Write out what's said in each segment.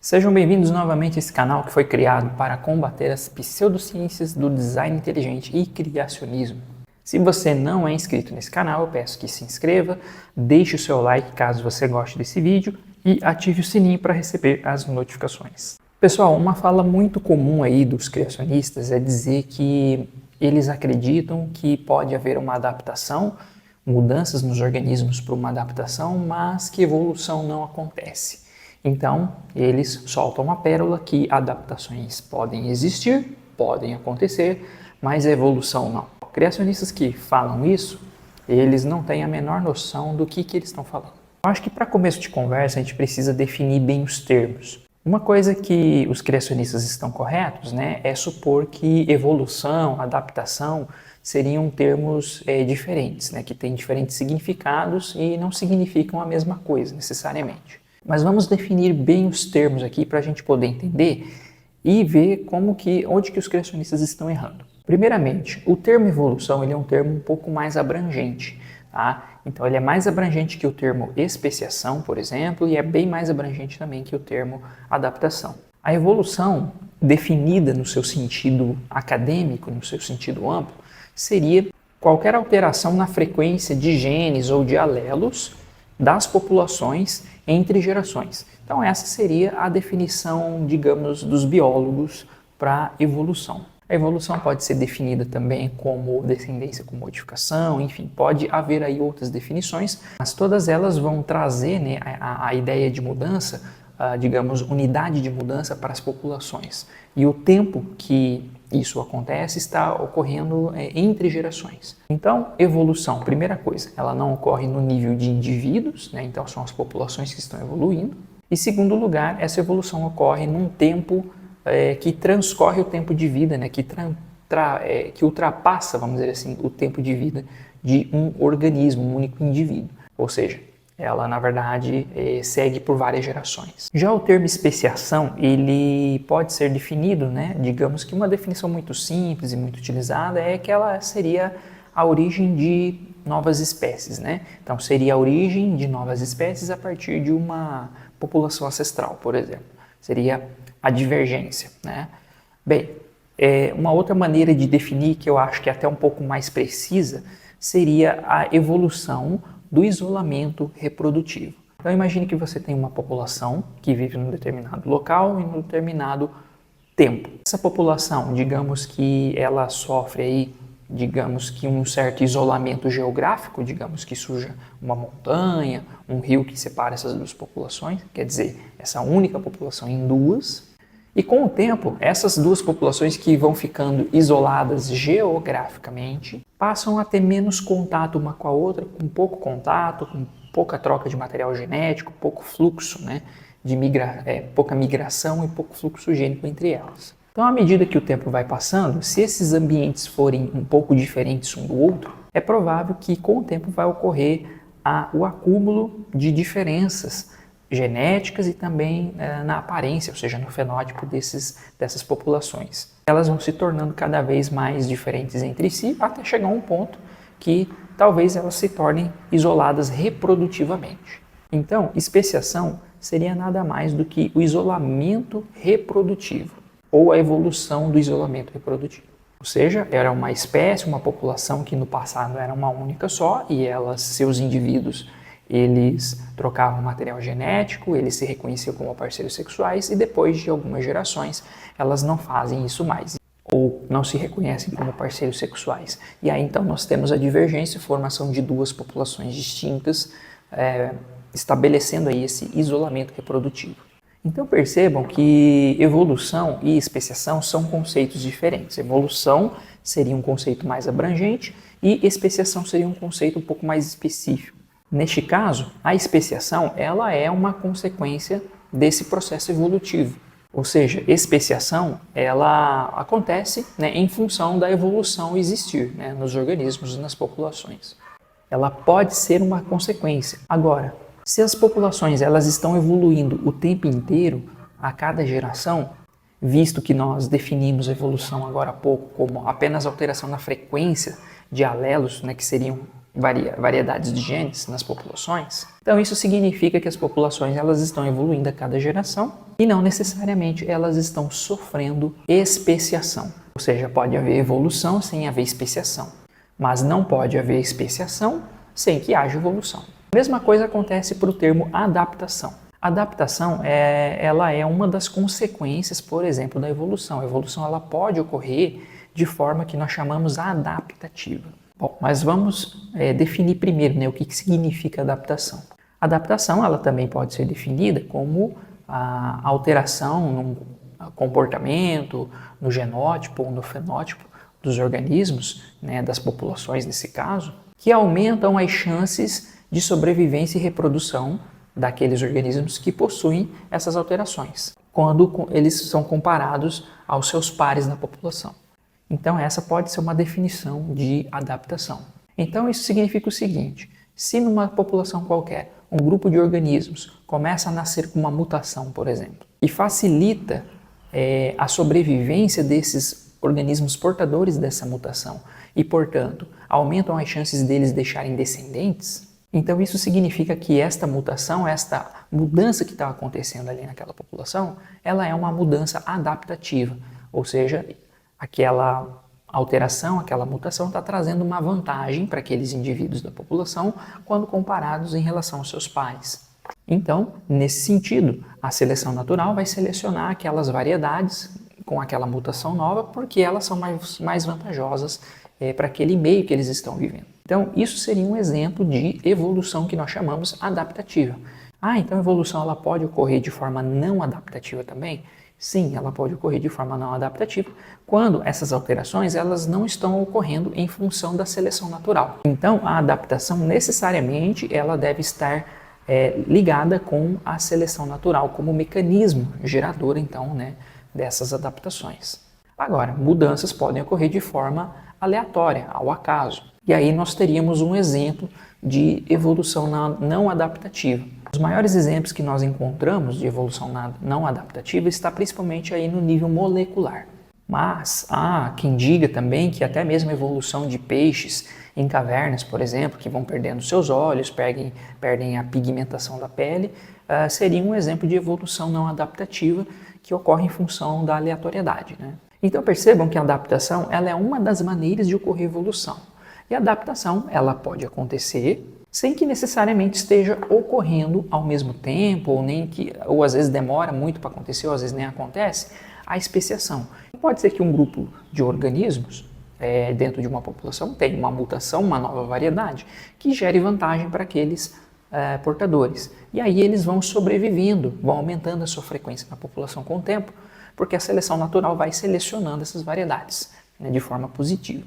Sejam bem-vindos novamente a esse canal que foi criado para combater as pseudociências do design inteligente e criacionismo. Se você não é inscrito nesse canal, eu peço que se inscreva, deixe o seu like caso você goste desse vídeo e ative o sininho para receber as notificações. Pessoal, uma fala muito comum aí dos criacionistas é dizer que eles acreditam que pode haver uma adaptação, mudanças nos organismos para uma adaptação, mas que evolução não acontece. Então, eles soltam uma pérola que adaptações podem existir, podem acontecer, mas a evolução não. Criacionistas que falam isso, eles não têm a menor noção do que eles estão falando. Eu acho que para começo de conversa a gente precisa definir bem os termos. Uma coisa que os criacionistas estão corretos, é supor que evolução, adaptação seriam termos diferentes, que têm diferentes significados e não significam a mesma coisa necessariamente. Mas vamos definir bem os termos aqui para a gente poder entender e ver onde que os criacionistas estão errando. Primeiramente, o termo evolução ele é um termo um pouco mais abrangente. Tá? Então ele é mais abrangente que o termo especiação, por exemplo, e é bem mais abrangente também que o termo adaptação. A evolução, definida no seu sentido acadêmico, no seu sentido amplo, seria qualquer alteração na frequência de genes ou de alelos das populações entre gerações. Então essa seria a definição, digamos, dos biólogos para evolução. A evolução pode ser definida também como descendência com modificação, enfim, pode haver aí outras definições, mas todas elas vão trazer a ideia de mudança, digamos, unidade de mudança para as populações. E o tempo que isso acontece está ocorrendo entre gerações. Então, evolução, primeira coisa, ela não ocorre no nível de indivíduos, então são as populações que estão evoluindo. E segundo lugar, essa evolução ocorre num tempo que transcorre o tempo de vida, que ultrapassa, vamos dizer assim, o tempo de vida de um organismo, um único indivíduo. Ou seja, ela, na verdade, segue por várias gerações. Já o termo especiação, ele pode ser definido, digamos que uma definição muito simples e muito utilizada é que ela seria a origem de novas espécies, Então, seria a origem de novas espécies a partir de uma população ancestral, por exemplo. Seria a divergência, Bem, uma outra maneira de definir, que eu acho que é até um pouco mais precisa, seria a evolução do isolamento reprodutivo. Então imagine que você tem uma população que vive num determinado local e num determinado tempo. Essa população, digamos que ela sofre aí, digamos que um certo isolamento geográfico, digamos que surja uma montanha, um rio que separa essas duas populações, quer dizer, essa única população em duas. E com o tempo, essas duas populações que vão ficando isoladas geograficamente passam a ter menos contato uma com a outra, com pouco contato, com pouca troca de material genético, pouco fluxo, pouca migração e pouco fluxo gênico entre elas. Então, à medida que o tempo vai passando, se esses ambientes forem um pouco diferentes um do outro, é provável que com o tempo vai ocorrer o acúmulo de diferenças genéticas e também na aparência, ou seja, no fenótipo dessas populações. Elas vão se tornando cada vez mais diferentes entre si, até chegar a um ponto que talvez elas se tornem isoladas reprodutivamente. Então, especiação seria nada mais do que o isolamento reprodutivo, ou a evolução do isolamento reprodutivo. Ou seja, era uma espécie, uma população que no passado era uma única só, e seus indivíduos, eles trocavam material genético, eles se reconheciam como parceiros sexuais e depois de algumas gerações elas não fazem isso mais ou não se reconhecem como parceiros sexuais. E aí então nós temos a divergência, formação de duas populações distintas, estabelecendo aí esse isolamento reprodutivo. Então percebam que evolução e especiação são conceitos diferentes. Evolução seria um conceito mais abrangente e especiação seria um conceito um pouco mais específico. Neste caso, a especiação ela é uma consequência desse processo evolutivo. Ou seja, especiação ela acontece em função da evolução existir nos organismos e nas populações. Ela pode ser uma consequência. Agora, se as populações elas estão evoluindo o tempo inteiro, a cada geração, visto que nós definimos a evolução agora há pouco como apenas alteração na frequência de alelos, que seriam variedades de genes nas populações. Então isso significa que as populações elas estão evoluindo a cada geração e não necessariamente elas estão sofrendo especiação. Ou seja, pode haver evolução sem haver especiação, mas não pode haver especiação sem que haja evolução. A mesma coisa acontece para o termo adaptação. Adaptação ela é uma das consequências, por exemplo, da evolução. A evolução ela pode ocorrer de forma que nós chamamos adaptativa. Bom, mas vamos definir primeiro, né, o que significa adaptação. Adaptação ela também pode ser definida como a alteração no comportamento, no genótipo ou no fenótipo dos organismos, né, das populações nesse caso, que aumentam as chances de sobrevivência e reprodução daqueles organismos que possuem essas alterações, quando eles são comparados aos seus pares na população. Então essa pode ser uma definição de adaptação. Então isso significa o seguinte: se numa população qualquer um grupo de organismos começa a nascer com uma mutação, por exemplo, e facilita a sobrevivência desses organismos portadores dessa mutação e, portanto, aumentam as chances deles deixarem descendentes, então isso significa que esta mutação, esta mudança que está acontecendo ali naquela população, ela é uma mudança adaptativa, ou seja, aquela alteração, aquela mutação está trazendo uma vantagem para aqueles indivíduos da população quando comparados em relação aos seus pares. Então, nesse sentido, a seleção natural vai selecionar aquelas variedades com aquela mutação nova porque elas são mais vantajosas para aquele meio que eles estão vivendo. Então, isso seria um exemplo de evolução que nós chamamos adaptativa. Então a evolução ela pode ocorrer de forma não adaptativa também? Sim, ela pode ocorrer de forma não adaptativa quando essas alterações elas não estão ocorrendo em função da seleção natural. Então, a adaptação necessariamente ela deve estar ligada com a seleção natural como mecanismo gerador, então, né, dessas adaptações. Agora, mudanças podem ocorrer de forma aleatória, ao acaso. E aí nós teríamos um exemplo de evolução não adaptativa. Os maiores exemplos que nós encontramos de evolução não adaptativa está principalmente aí no nível molecular. Mas há quem diga também que até mesmo a evolução de peixes em cavernas, por exemplo, que vão perdendo seus olhos, perdem a pigmentação da pele, seria um exemplo de evolução não adaptativa que ocorre em função da aleatoriedade, né? Então percebam que a adaptação ela é uma das maneiras de ocorrer evolução. E a adaptação ela pode acontecer sem que necessariamente esteja ocorrendo ao mesmo tempo, ou às vezes demora muito para acontecer, ou às vezes nem acontece, a especiação. Pode ser que um grupo de organismos dentro de uma população tenha uma mutação, uma nova variedade, que gere vantagem para aqueles portadores. E aí eles vão sobrevivendo, vão aumentando a sua frequência na população com o tempo, porque a seleção natural vai selecionando essas variedades, né, de forma positiva.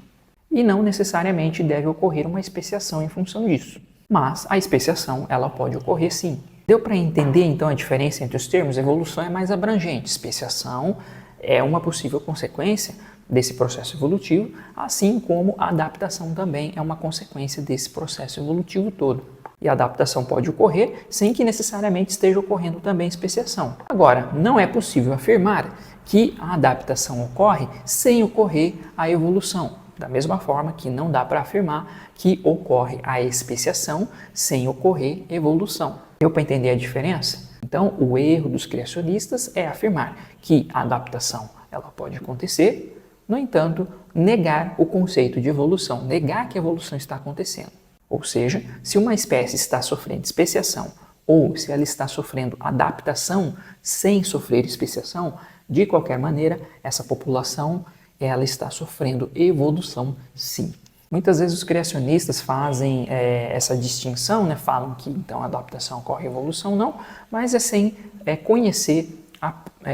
E não necessariamente deve ocorrer uma especiação em função disso. Mas a especiação ela pode ocorrer sim. Deu para entender então a diferença entre os termos? Evolução é mais abrangente, especiação é uma possível consequência desse processo evolutivo, assim como a adaptação também é uma consequência desse processo evolutivo todo. E a adaptação pode ocorrer sem que necessariamente esteja ocorrendo também especiação. Agora, não é possível afirmar que a adaptação ocorre sem ocorrer a evolução. Da mesma forma que não dá para afirmar que ocorre a especiação sem ocorrer evolução. Deu para entender a diferença? Então, o erro dos criacionistas é afirmar que a adaptação ela pode acontecer, no entanto, negar o conceito de evolução, negar que a evolução está acontecendo. Ou seja, se uma espécie está sofrendo especiação ou se ela está sofrendo adaptação sem sofrer especiação, de qualquer maneira, essa população ela está sofrendo evolução sim. Muitas vezes os criacionistas fazem essa distinção, né? Falam que então a adaptação ocorre, evolução não, mas é sem conhecer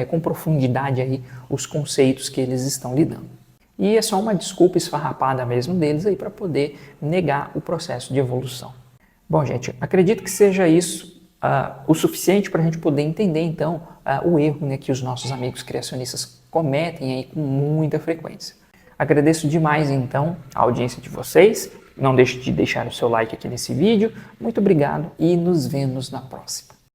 com profundidade aí os conceitos que eles estão lidando. E é só uma desculpa esfarrapada mesmo deles aí para poder negar o processo de evolução. Bom, gente, acredito que seja isso o suficiente para a gente poder entender então o erro, né, que os nossos amigos criacionistas cometem aí com muita frequência. Agradeço demais então a audiência de vocês. Não deixe de deixar o seu like aqui nesse vídeo. Muito obrigado e nos vemos na próxima.